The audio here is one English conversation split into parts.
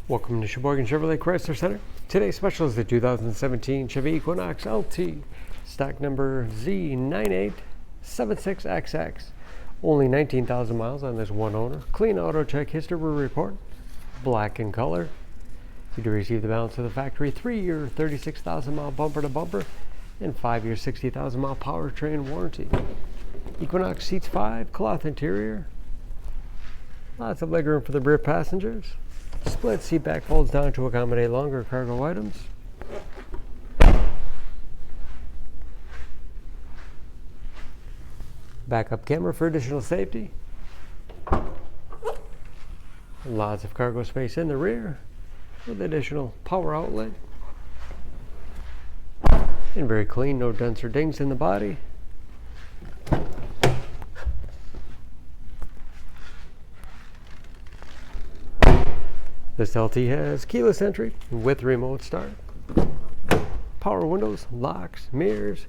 Welcome to Sheboygan Chevrolet Chrysler Center. Today's special is the 2017 Chevy Equinox LT, stock number Z9876XX. Only 19,000 miles on this one owner. Clean auto check history report, black in color. You do receive the balance of the factory 3-year 36,000 mile bumper to bumper and 5-year 60,000 mile powertrain warranty. Equinox seats 5, cloth interior. Lots of legroom for the rear passengers. Split seat back folds down to accommodate longer cargo items. Backup camera for additional safety. Lots of cargo space in the rear with additional power outlet. And very clean, no dents or dings in the body. This LT has keyless entry with remote start, power windows, locks, mirrors,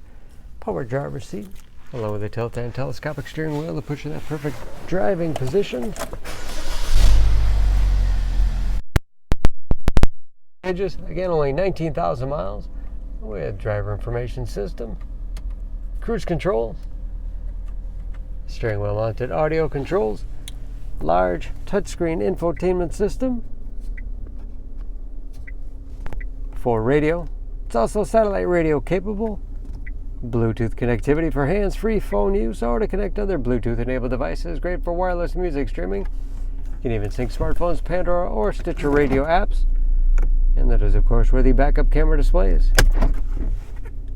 power driver's seat, along with a tilt and telescopic steering wheel to put you in that perfect driving position. Edges, again, only 19,000 miles with driver information system, cruise control, steering wheel mounted audio controls, large touchscreen infotainment system, for radio. It's also satellite radio capable. Bluetooth connectivity for hands-free phone use or to connect other Bluetooth-enabled devices. Great for wireless music streaming. You can even sync smartphones, Pandora, or Stitcher radio apps. And that is, of course, where the backup camera display is.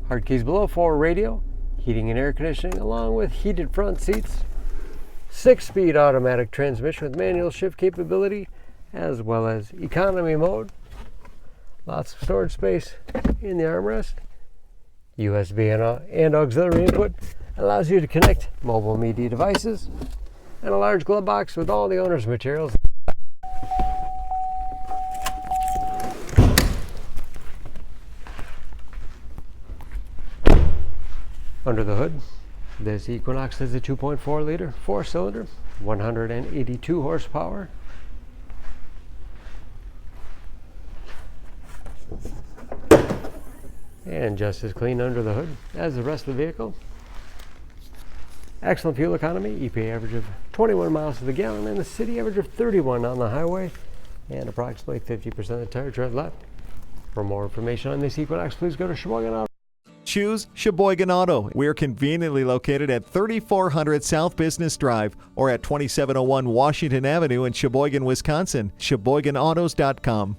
Hard keys below for radio, heating and air conditioning, along with heated front seats. 6-speed automatic transmission with manual shift capability, as well as economy mode. Lots of storage space in the armrest. USB and auxiliary input allows you to connect mobile media devices. And a large glove box with all the owner's materials. Under the hood, this Equinox is a 2.4 liter 4-cylinder, 182 horsepower. And just as clean under the hood as the rest of the vehicle. Excellent fuel economy, EPA average of 21 miles to the gallon and the city average of 31 on the highway, and approximately 50% of the tire tread left. For more information on this Equinox, please go to Sheboygan Auto. Choose Sheboygan Auto. We're conveniently located at 3400 South Business Drive or at 2701 Washington Avenue in Sheboygan, Wisconsin. SheboyganAutos.com.